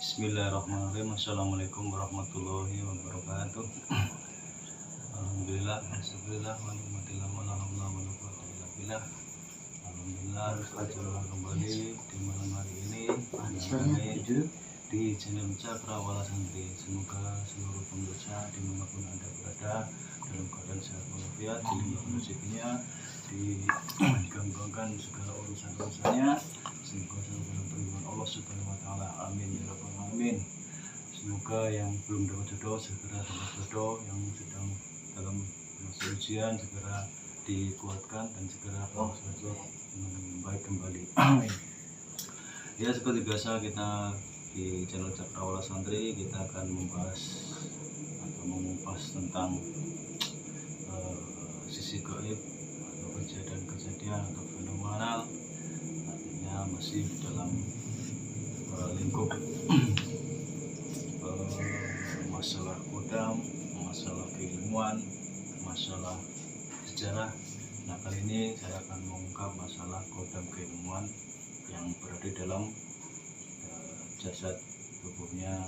Bismillahirrahmanirrahim. Assalamualaikum warahmatullahi wabarakatuh. Alhamdulillah, alhamdulillah, walhamdulillah, walhamdulillah. Alhamdulillah, berjumpa kembali di malam hari ini di channel Cakra Wala Santri. Semoga seluruh pemirsa dimanapun Anda berada dalam keadaan sehat walafiat, dilimpahkan rezekinya, digampangkan segala urusan-urusannya. Semoga selalu dalam perlindungan Allah Subhanahu wa taala. Amin ya rabbal alamin. Semoga yang belum dapat jodoh segera dapat jodoh, yang sedang dalam masa ujian segera dikuatkan dan segera baik kembali. Ya, seperti biasa kita di channel Cakra Wala Santri kita akan membahas atau mengupas tentang sisi gaib atau kejadian-kejadian atau fenomenal, artinya masih dalam lingkup masalah kodam, masalah keilmuan, masalah sejarah. Nah, kali ini saya akan mengungkap masalah kodam keilmuan yang berada dalam jasad tubuhnya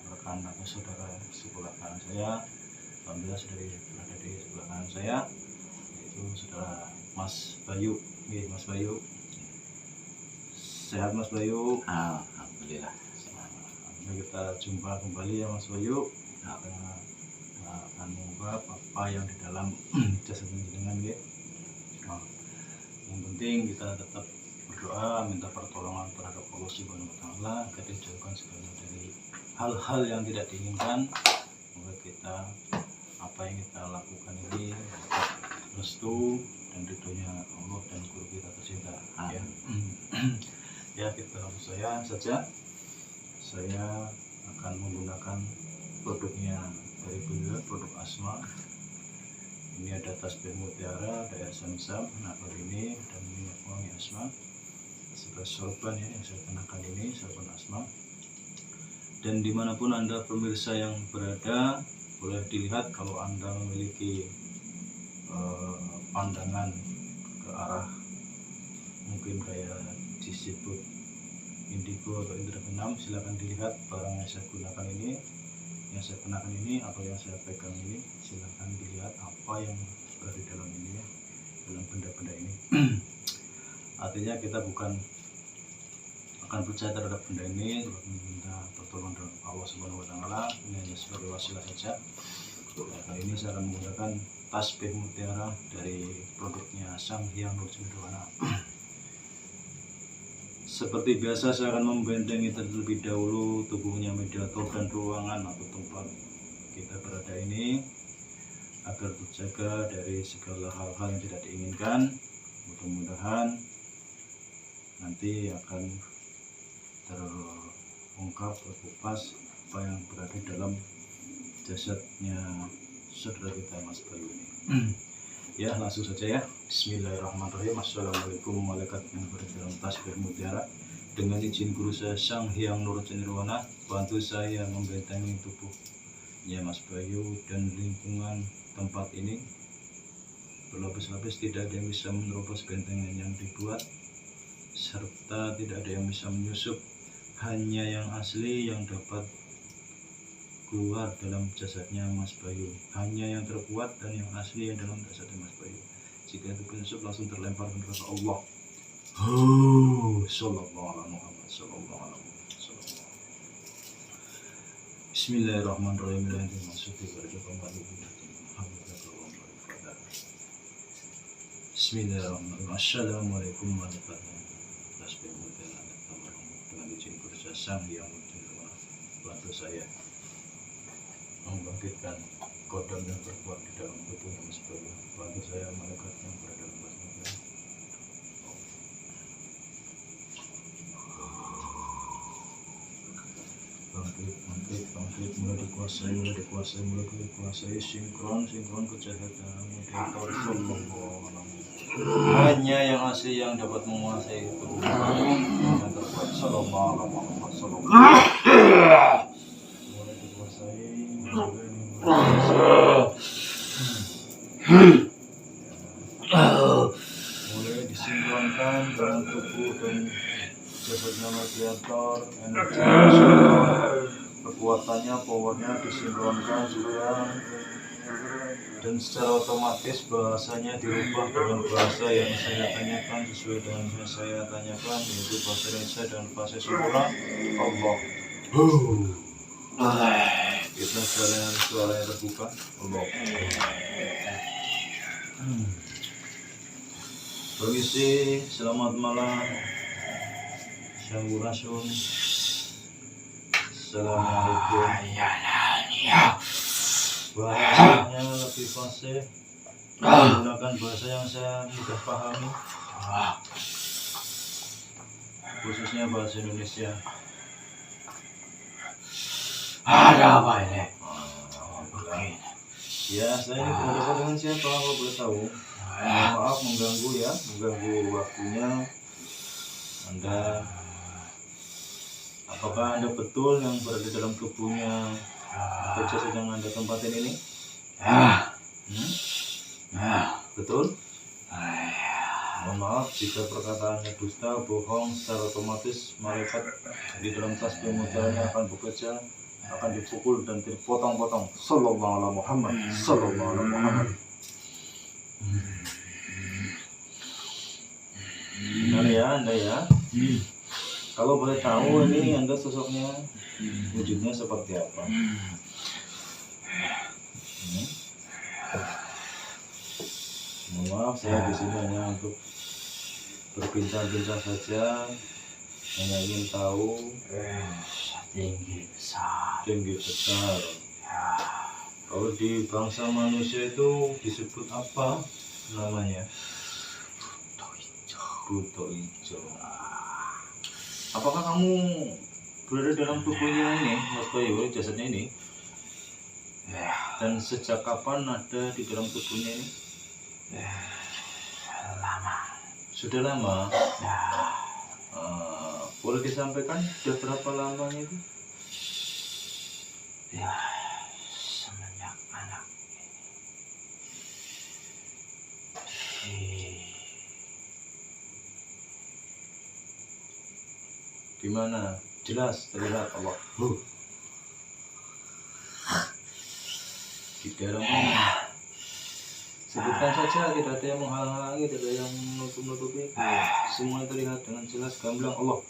rekan atau saudara sebelah kanan saya. Alhamdulillah sudah berada di sebelah kanan saya, yaitu saudara Mas Bayu. Mas Bayu, sehat Mas Bayu? Alhamdulillah. Kita jumpa kembali ya Mas Bayu. Kita akan mengungkap apa yang di dalam jasad jenengan ya. Nah, yang penting kita tetap berdoa, minta pertolongan terhadap Allah Subhanahu wa taala agar dijauhkan segala dari hal-hal yang tidak diinginkan. Semoga kita apa yang kita lakukan ini dapat restu dan ridhonya Allah dan guru kita tercinta. Ya. Ya, kita langsung saja. Saya akan menggunakan produknya dari beliau, produk Asma. Ini ada tasbih mutiara, ada Samsam, nakal ini, dan minyak wangi Asma. Sebagai sorban ya, yang saya kenakan ini sorban Asma. Dan dimanapun Anda pemirsa yang berada, boleh dilihat kalau Anda memiliki pandangan ke arah mungkin kayak disebut indigo atau indra keenam, silakan dilihat barang yang saya gunakan ini, yang saya kenakan ini atau yang saya pegang ini. Silakan dilihat apa yang berada di dalam ini ya, dalam benda-benda ini. Artinya kita bukan akan percaya terhadap benda ini, meminta pertolongan dari Allah Subhanahu wa taala, ini hanya sebagai wasilah saja. Nah, kali ini saya akan menggunakan tasbih mutiara dari produknya Sang Hyang Nurjendwana. Seperti biasa saya akan membentengi terlebih dahulu tubuhnya mediator dan ruangan atau tempat kita berada ini agar terjaga dari segala hal-hal yang tidak diinginkan. Mudah-mudahan nanti akan terungkap, terkupas apa yang berada dalam jasadnya saudara kita Mas Bayu ini. Ya, langsung saja ya. Bismillahirrahmanirrahim. Assalamualaikum warahmatullahi wabarakatuh. Dalam tasbih mutiara dengan izin guru saya Sang Hyang Nurjendwana, bantu saya membentengi tubuhnya Mas Bayu dan lingkungan tempat ini berlapis-lapis. Tidak ada yang bisa menerobos bentengan yang dibuat, serta tidak ada yang bisa menyusup. Hanya yang asli yang dapat keluar dalam jasadnya Mas Bayu, hanya yang terkuat dan yang asli yang dalam jasadnya Mas Bayu. Jika itu penyusup langsung terlempar ke neraka Allah. Sallallahu alaihi Muhammad sallallahu alaihi wasallam. Bismillahirrahmanirrahim. Bismillahirrahmanirrahim. Assalamualaikum warahmatullahi wabarakatuh. Dengan izin kursa Sang Hyang Nurjendwana, bantu saya membangkitkan kodam yang terkuat di dalam tubuhnya Mas Bayu. Bantu saya malaikat yang berada dalam tubuhnya. Bangkit, mulai dikuasai, sinkron kejahatan mediator sallallahu alaihi. Hanya yang asli yang dapat menguasai tubuh yang terkuat sallallahu alaihi wasallam. Mulai dikuasai, mulai disinkronkan dengan tubuh dan jasadnya mediator, energi disimpan, kekuatannya, powernya disinkronkan juga, dan secara otomatis bahasanya dirubah dengan bahasa yang saya tanyakan sesuai dengan yang saya tanyakan, yaitu bahasa Indonesia dan bahasa Sunda. Allah. Kita suaranya terbuka. Allah. Permisi, selamat malam. Sampurasun. Assalamualaikum. Bahasanya lebih fasih, menggunakan bahasa yang saya mudah pahami, khususnya bahasa Indonesia. Ada apa ini? Ya, saya ini berhadapan dengan siapa? Kalau boleh tahu? Maaf mengganggu ya, mengganggu waktunya Anda. Apakah Anda betul yang berada dalam tubuhnya atau jasad yang Anda tempatin ini? Betul? Mohon maaf jika perkataannya dusta, bohong, secara otomatis malaikat di dalam tasbih mujaranya akan bekerja, akan dipukul dan dipotong-potong. Sallallahu alaihi Muhammad, sallallahu alaihi Muhammad. Benar ya Anda ya? Kalau boleh tahu ini Anda sosoknya, wujudnya seperti apa? Mohon maaf, saya di sini hanya untuk berbincang-bincang saja, hanya ingin tahu tinggi besar. Kalau di bangsa manusia itu disebut apa namanya? Buto hijau. Apakah kamu berada dalam tubuhnya ini, Mas Bayu, jasadnya ini? Dan sejak kapan ada di dalam tubuhnya ini? Sudah lama. Boleh disampaikan sudah berapa lamanya itu? Semenjak anak Gimana? Jelas terlihat Allah. Di dalam sebutkan saja, tidak ada yang menghalangi, tidak ada yang menutup-nutupi. Semua terlihat dengan jelas gamblang Allah.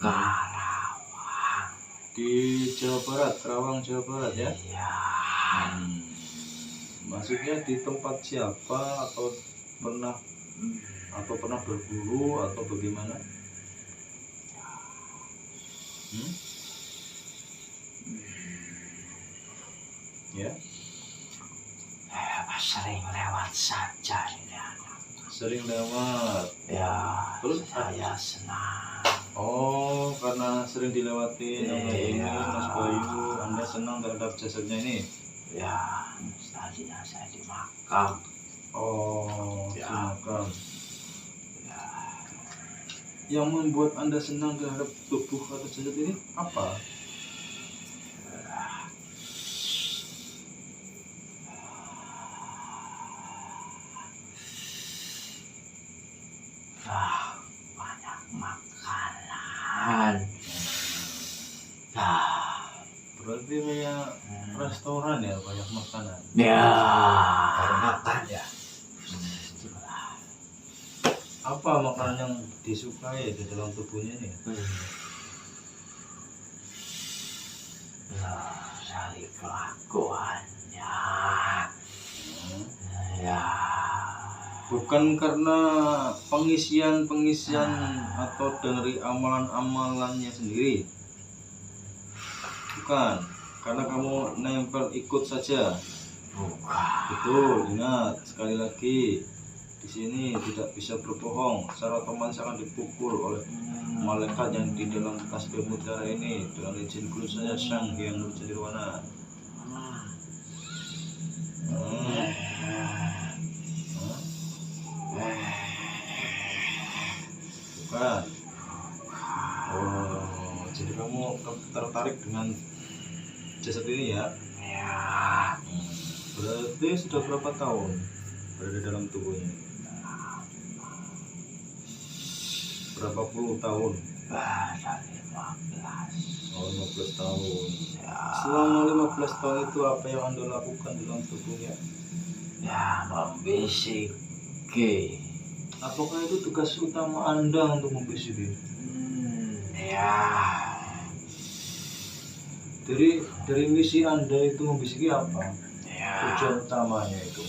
Karawang. Di Jawa Barat, Karawang Jawa Barat ya? Maksudnya di tempat siapa, atau pernah berburu atau bagaimana? Ya? Sering lewat saja ini anak. Sering lewat. Ya, Terus saya senang. Oh, karena sering dilewati oleh ini Mas Bayu, Anda senang terhadap jasadnya ini? Ya, tadinya saya di makam. Oh, Ya. di makam. Yang membuat Anda senang terhadap tubuh atau jasad ini apa? Banyak makanan. Berarti kayak restoran ya, banyak makanan. Ya, makan ya. Apa makanan yang disukai di dalam tubuhnya ini? Dari kelakuannya. Ya. Bukan karena pengisian atau dari amalan-amalannya sendiri. Bukan, karena kamu nempel ikut saja. Bukan. Betul, ingat sekali lagi. Di sini tidak bisa berbohong, secara otomatis akan dipukul oleh malaikat yang di dalam tasbih mutiara ini dengan izin kulusnya Sang Hyang Nurjanirwana. Bukan. Oh, jadi kamu tertarik dengan jasad ini ya? Ya. Berarti sudah berapa tahun berada dalam tubuhnya? Berapa puluh tahun? Dari 15. Oh, 15 tahun. Ya, Selama 15 tahun itu apa yang Anda lakukan dalam tubuhnya? ya membisiki. Apakah itu tugas utama Anda untuk membisiki? Ya. Dari misi Anda itu membisiki apa? Ya. Tujuan utamanya itu.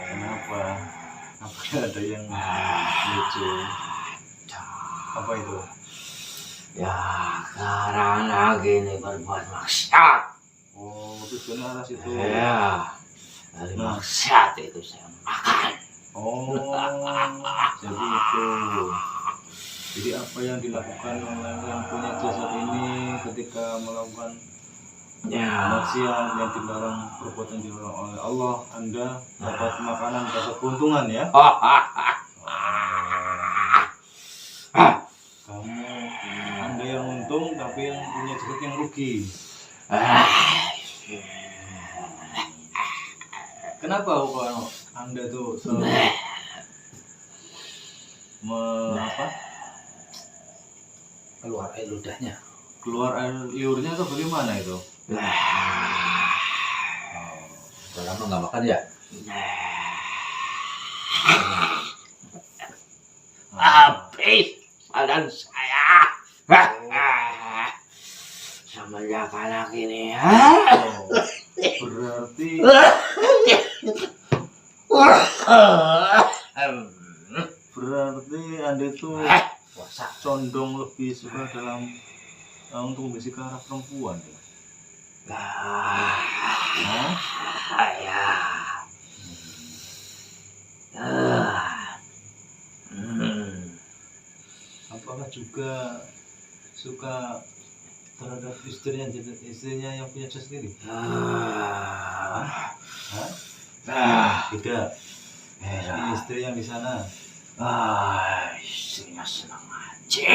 Kenapa? Apakah ada yang lucu? Apa itu? Ya, karena gini berbuat maksiat. Oh, tujuannya arah situ. Ya, dari maksiat itu saya makan. Oh, jadi itu. Jadi apa yang dilakukan oleh yang punya jasad ini ketika melakukan Ya, maksiat yang dilarang, perbuatan dilarang oleh Allah, Anda dapat makanan, dapat keuntungan ya? Kamu, Anda yang untung tapi yang punya jasad yang rugi. Kenapa kok Anda tuh selalu keluar air ludahnya. keluar air liurnya atau bagaimana itu? Udah lama nggak makan ya? Habis badan saya. Semenjak anak ini. Oh, berarti Anda itu Puasa. condong lebih suka dalam untuk memberi ke arah perempuan ya? Hah? Ya. Apakah juga suka terhadap istrinya yang punya jasad ini? Hah? Tidak. Istri yang di sana. Istrinya senang aja.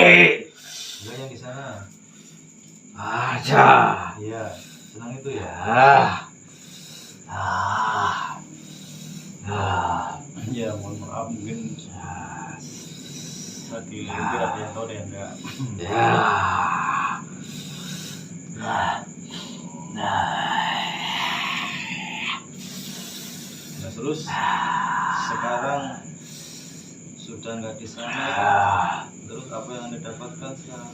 Enggak yang di sana. Ada. Iya, senang itu ya. Ya, mohon maaf mungkin lagi lintir ada yang tahu ada yang enggak. Nah, terus sekarang sudah nggak di sana. Terus apa yang Anda dapatkan sekarang?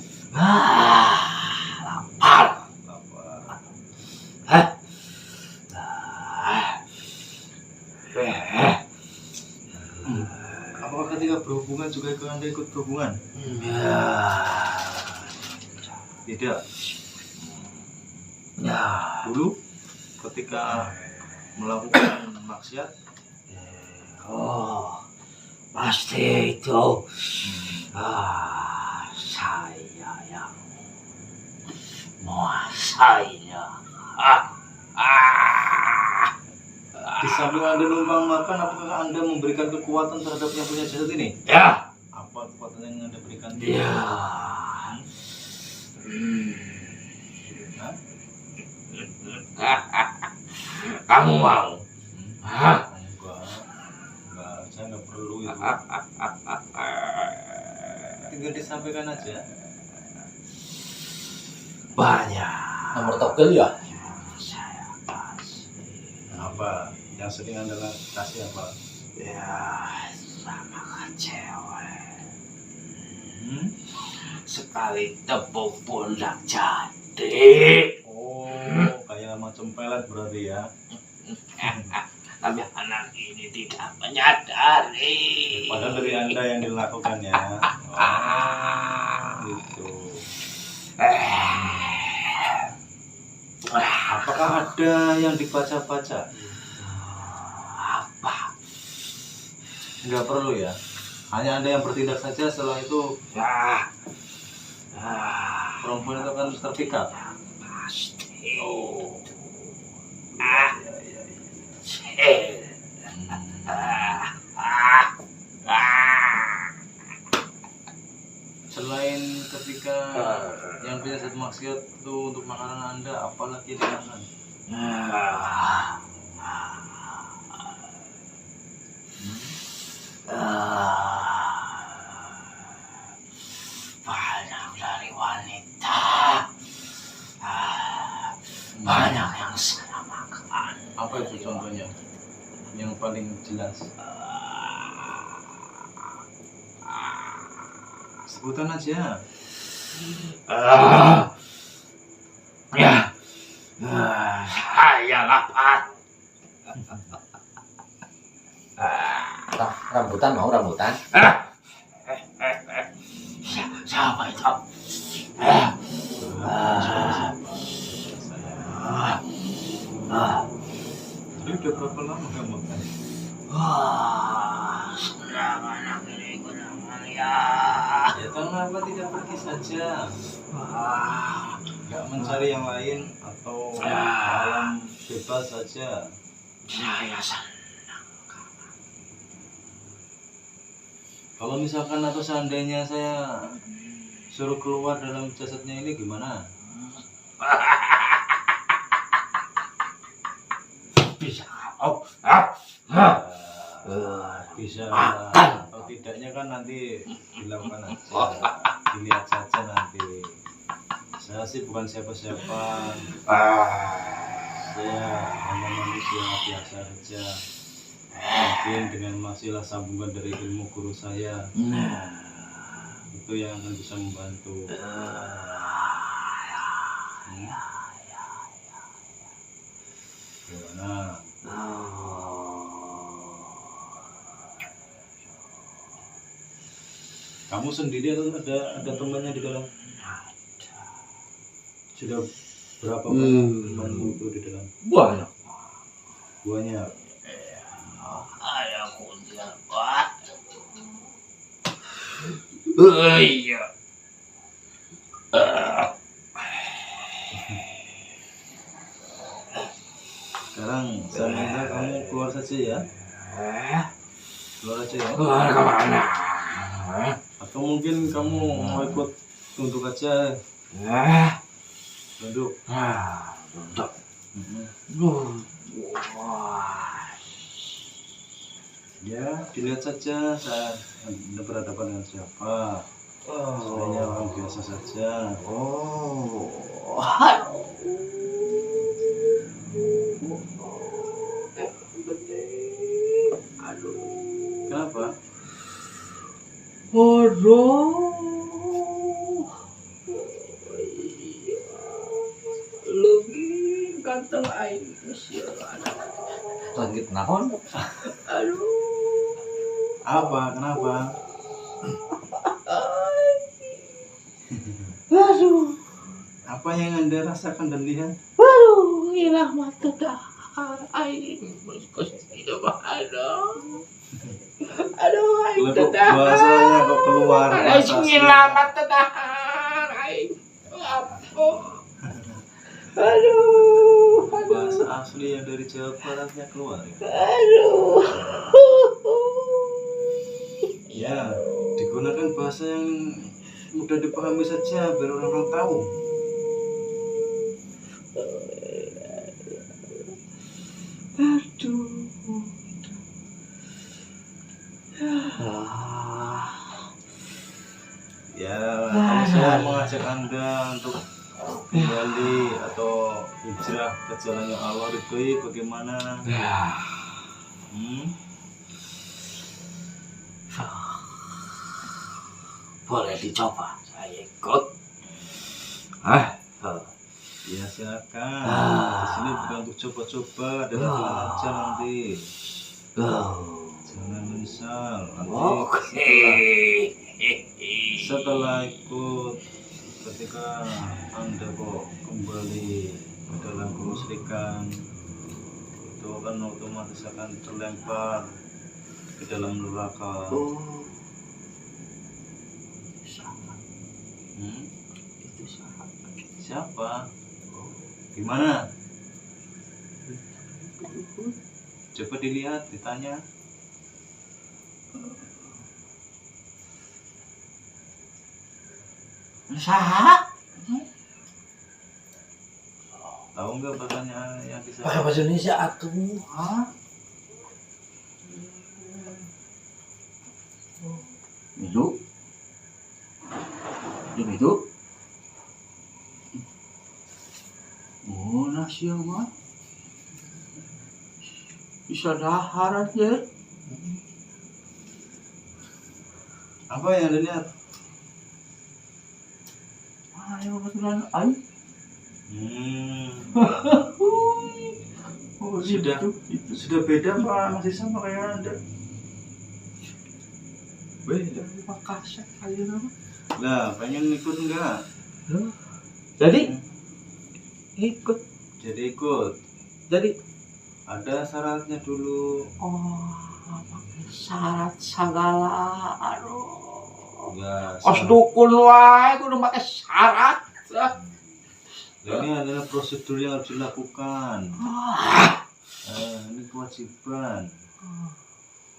Lapar. Lapar. Apakah ketika berhubungan juga Anda ikut berhubungan? Tidak. Dulu ketika melakukan maksiat, Oh, pasti itu. Saya yang menguasainya. di samping Anda numpang makan, apakah Anda memberikan kekuatan terhadap yang punya jasad ini? Ya. Apa kekuatan yang Anda berikan? Ya. Kamu mau? Enggak, saya nggak perlu itu. Tinggal disampaikan aja. Banyak. Nomor togel ya? Saya kasih. Apa yang sering Anda kasih apa? Ya, sama cewek. Sekali tepuk pun tak jadi. Oh, kayak macam pelet berarti ya. Tapi anak ini tidak menyadari. Padahal dari Anda yang dilakukannya. Oh, gitu. Apakah ada yang dibaca-baca? Apa? Nggak perlu ya. Hanya Anda yang bertindak saja, setelah itu perempuan itu akan terpikat. Pasti. Oh. Selain ketika yang punya satu maksiat itu untuk makanan Anda, apalagi yang dimakan? banyak yang saya makan. Apa itu contohnya? Yang paling jelas. Sebutan aja. Ya, saya lapar. Rambutan mau rambutan? Siapa itu? Jadi udah berapa lama kamu makan? Sudah anak ini kenangan ya. Ya kenapa tidak pergi saja? Nggak mencari yang lain atau alam bebas saja? Saya senang. Kalau misalkan atau seandainya saya suruh keluar dalam jasadnya ini gimana? Bisa. Bisa atau tidaknya kan nanti dilakukan aja, dilihat saja nanti. Saya sih bukan siapa-siapa, saya hanya manusia biasa saja. Mungkin dengan masilah sambungan dari ilmu guru saya itu yang akan bisa membantu. Gimana? Kamu sendiri atau ada temannya di dalam? Sudah berapa temanmu itu di dalam? Banyak. Banyak. Ada kuntilanak. Iya. Sekarang saya minta kamu keluar saja ya. Keluar aja ya. Keluar kemana? Atau mungkin kamu mau ikut tunduk aja. Tunduk. Duduk. Ya, dilihat saja saya berhadapan dengan siapa. Saya orang biasa saja. Kenapa? Lagi ganteng aing Langit naon? Apa? Kenapa? Aduh, Apa yang Anda rasakan dan lihat? hilang mata dah. Aing hidup aduh, aing Kok dah. bahasanya kok keluar bahasa Aing asli? hilang mata dah. Aing apa? Aduh, Bahasa asli yang dari Jawa Baratnya keluar ya? aduh. Ya, digunakan bahasa yang mudah dipahami saja biar orang-orang tahu. Aduh. Ya, kalau saya mengajak Anda untuk kembali atau hijrah ke jalan yang Allah ridhoi, bagaimana? Boleh dicoba, saya ikut. Ya silakan. Di sini bukan untuk coba-coba, ada aja nanti. Jangan menyesal. Nanti setelah ikut, ketika Anda kok kembali ke dalam kemusyrikan, itu akan otomatis akan terlempar ke dalam neraka. Itu Siapa? Gimana? Coba dilihat, ditanya. Saha? Tahu nggak pertanyaan yang bisa? Pakai bahasa Indonesia atuh. Itu? Itu? Oh, nasi mah. Bisa dahar aja. Apa yang Anda lihat? Ayo kebetulan ayo. Oh, Sudah itu. sudah beda Pak, masih sama kayak Anda. Beda Makassar aja nama. Lah, pengen ikut enggak? Jadi ikut. Jadi ikut. Jadi Ada syaratnya dulu. pakai syarat segala. Aduh. Enggak. Os dukun wae kudu pakai syarat. Ini adalah prosedur yang harus dilakukan. Ini kewajiban.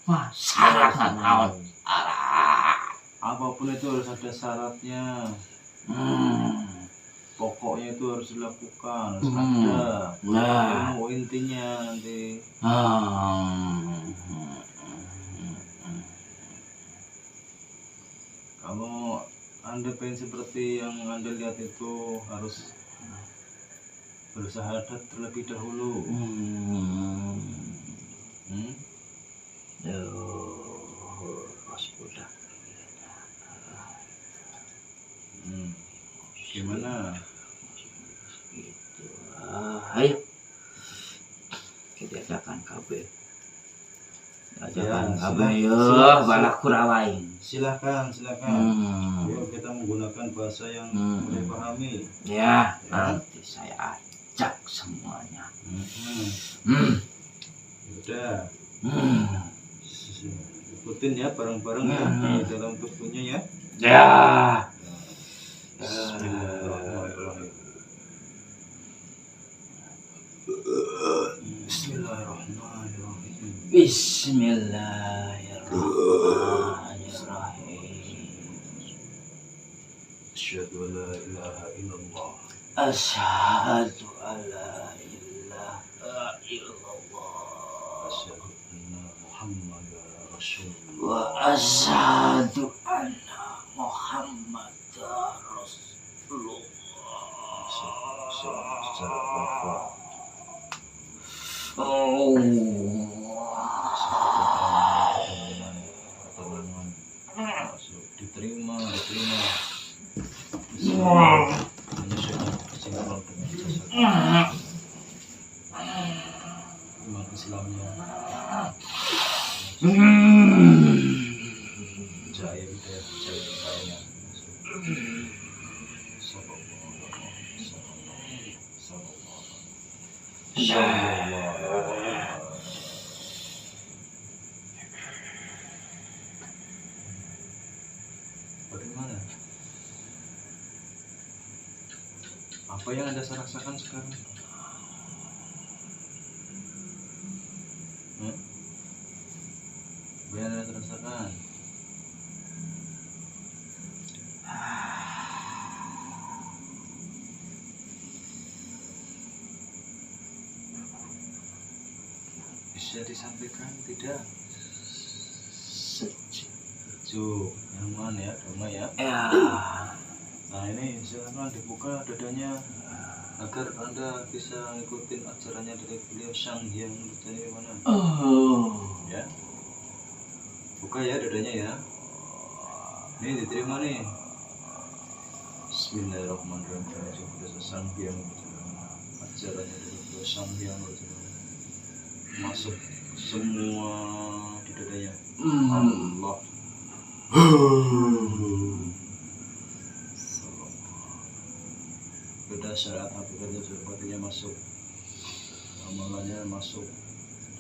Wah, syarat naon? Apapun itu harus ada syaratnya. Pokoknya itu harus dilakukan, harus ada. Nah. Ilmu intinya nanti. Kalau Anda pengen seperti yang Anda lihat itu harus bersyahadat terlebih dahulu. Pas budak. Gimana? Gitu. Ayo. Kita ajakan KB. Ajakan KB yo, balak kurawai. Silakan. Yuk kita menggunakan bahasa yang mudah dipahami. Ya, nanti saya ajak semuanya. Udah. Ikutin ya bareng-bareng ya di dalam tubuhnya ya. Ya. Bismillahirrahmanirrahim. Bismillahirrahmanirrahim. Bismillahirrahmanirrahim. Asyhadu an la ilaha illallah. Asyhadu an la ilaha illallah. Asyhadu anna Muhammadar Rasulullah. Wa asyhadu anna Muhammadar Rasulullah. Secara wafat. Diterima. Menyesuaikan kesimpulan dengan jasad. Iman Islamnya. Jaya hidayahnya. Bagaimana? Apa yang Anda rasakan sekarang? Apa yang Anda rasakan? Bisa disampaikan tidak? Sejuk, nyaman ya, damai ya. Nah ini silakan dibuka dadanya agar Anda bisa ngikutin acaranya dari beliau Sang Hyang Nurjani mana. Ya, buka ya dadanya ya. Ini diterima nih. Bismillahirrahmanirrahim. Beliau Sang Hyang Nurjani. Acaranya dari beliau Sang Hyang Nurjani. Masuk semua di dadanya. Allah. Beda syariat hakikatnya sepertinya masuk, amalannya masuk,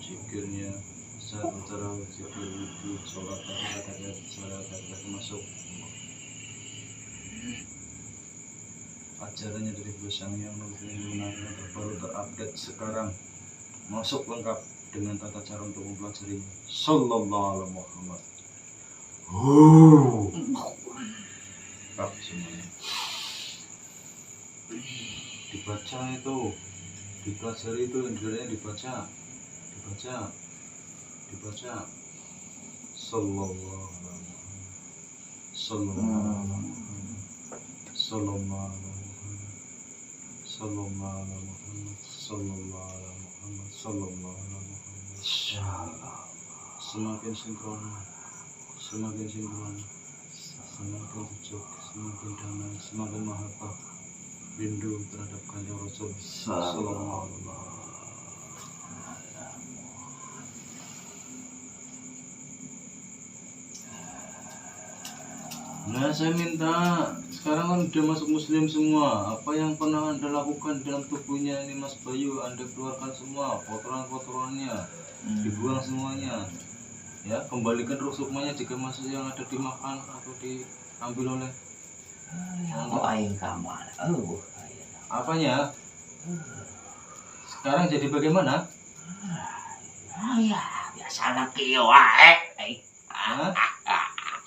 zikirnya secara zikir wudhu, sholat hakikatnya syariat hakikatnya masuk, ajarannya dari beliau Sang Hyang Nurjani terbaru terupdate sekarang, masuk lengkap dengan tata cara untuk mempelajarinya. Sallallahu alaihi Muhammad. Lengkap semuanya. Dibaca itu, dipelajari itu, intinya dibaca. Sallallahu alaihi Wasallam. Sallallahu alaihi Muhammad. Sallallahu alaihi Muhammad. Sallallahu alaihi Muhammad. Salam. Semakin sinkron, semakin sinkron, semakin sejuk, semakin damai, semakin mahabbah, rindu terhadap kanjeng Rasul. Sallallahu alaihi Wasallam. Nah, saya minta sekarang kan udah masuk muslim semua. Apa yang pernah Anda lakukan dalam tubuhnya ini Mas Bayu, Anda keluarkan semua kotoran-kotorannya, dibuang semuanya. Ya, kembalikan ruh sukmanya jika masih yang ada dimakan atau diambil oleh Aing kamar. apanya. Sekarang jadi bagaimana? Ya, biasa anak kieu wae. Hah?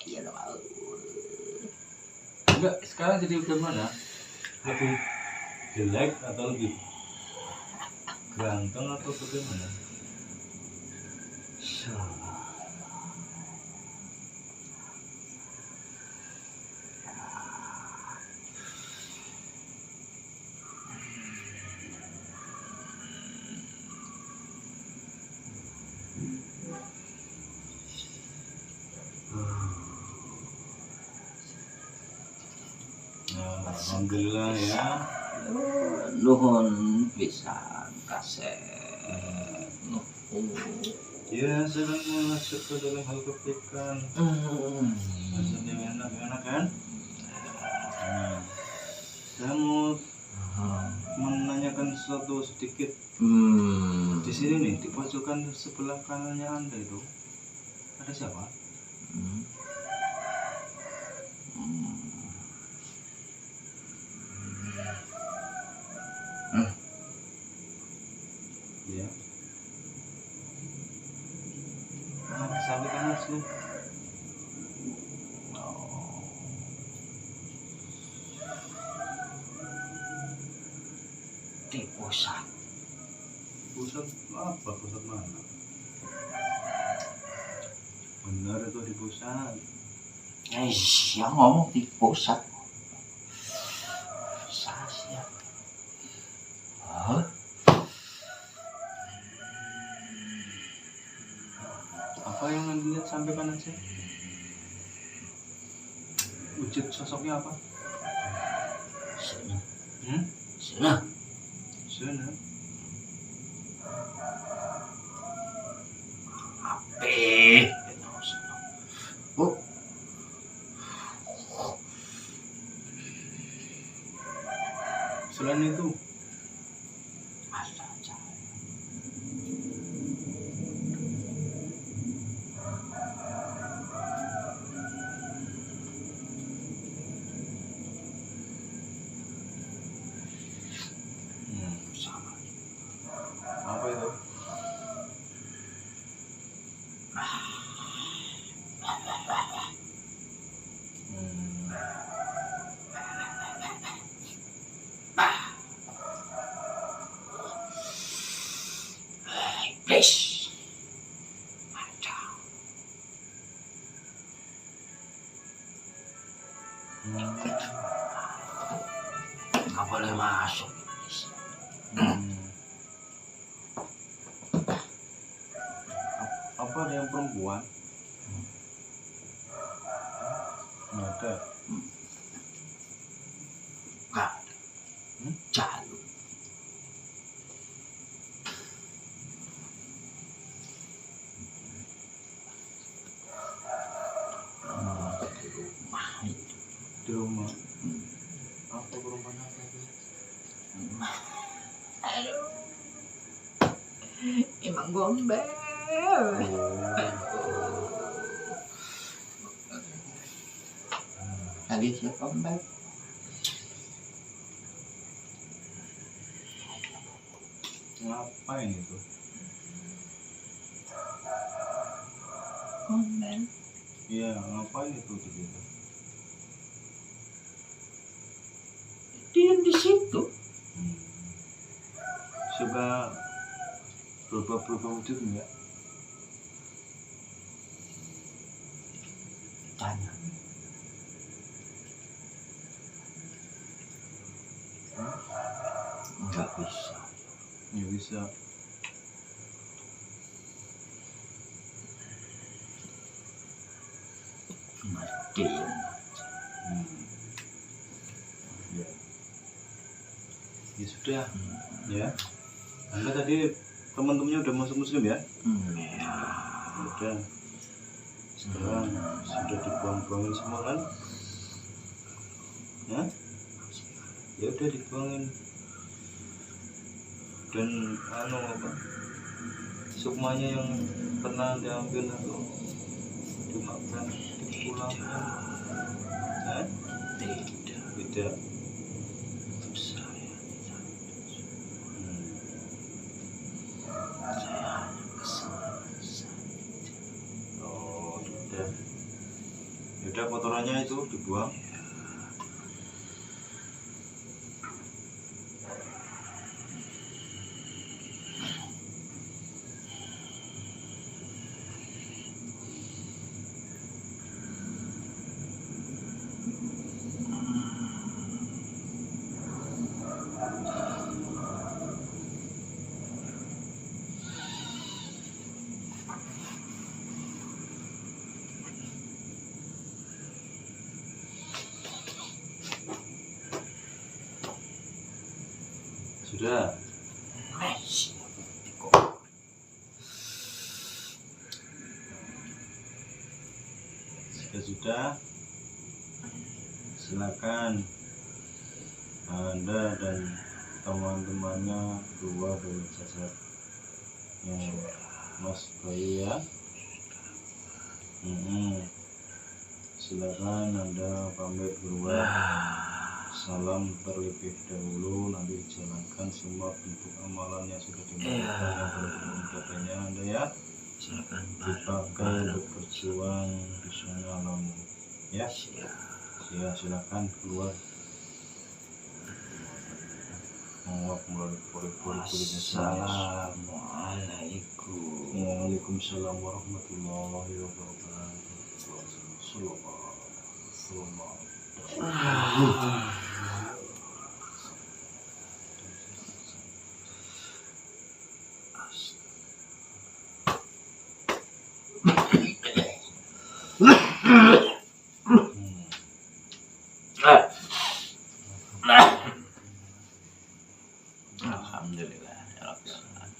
Iya loh. Enggak, sekarang jadi bagaimana? Lebih jelek atau lebih ganteng atau bagaimana? Alhamdulillah ya. Nuhun pisan kasep. Ya, sedang masuk ke dalam hal kebaikan. Rasanya enak-enak kan? Nah, saya mau menanyakan sesuatu sedikit. Di sini nih, di pojokan sebelah kanannya Anda itu ada siapa? Ya. Nah, sampai kanan sih. Di pusat. Pusat apa? Pusat mana? Benar itu di pusat. Yang ngomong di pusat. Saya. Apa yang Anda lihat sampai kanan sih? Wujud sosoknya apa? Sana. Hmm? Sana. Sana. Ape. Oh. Selain itu, Astaga. Sama. apa itu? Please. Nggak boleh masuk. Apa ada yang perempuan? Nggak ada. Nggak ada. Jalur. Di rumah itu. Di rumah. Apa perumahan apa itu? Aduh. Emang gombel. Tadi siapa gombel? Ngapain itu? Gombel. Iya, ngapain itu di situ? Diam di situ. Suka berubah-berubah wujud enggak? Tanya. bisa. Mati. Ya. Ya sudah. Ya. Anda tadi teman-temannya udah masuk muslim ya? Ya. Udah. Sekarang sudah dibuang-buangin semua kan? Hah? Ya udah dibuangin. Dan apa? Sukmanya yang pernah diambil atau dimakan pulang kan? Hah? Tidak. Saya Oh, udah. Udah kotorannya itu dibuang. Sudah. Jika sudah, silakan Anda dan teman-temannya keluar dari jasadnya Mas Bayu ya. Silakan Anda pamit keluar. Salam terlebih dahulu, nanti jalankan semua bentuk amalan yang sudah dimulakan yang berhubungan dadanya Anda ya. silakan Dipakai untuk berjuang di sana alamu ya. Silakan keluar. Menguap melalui pori-pori-porinya semuanya. Assalamualaikum. Waalaikumsalam warahmatullahi wabarakatuh. Selamat. Alhamdulillah ya Rabbil alamin.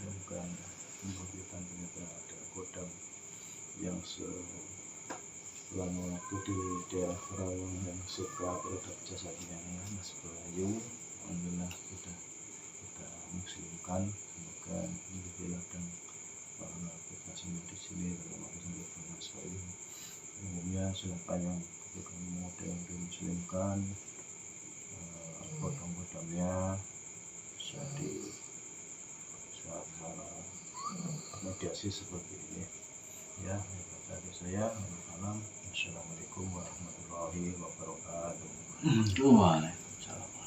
Bukan memberikan ternyata ada kodam yang selama waktu di daerah Karawang yang suka terhadap jasadnya Mas Bayu. Alhamdulillah kita muslimkan, semoga alhamdulillah dan kita semua di sini termasuk Mas Bayu umumnya silakan yang kamu ada yang dimuslimkan kodam-kodamnya bisa di suasana mediasi seperti ini ya. Kata saya Assalamualaikum warahmatullahi wabarakatuh. Waalaikumsalam.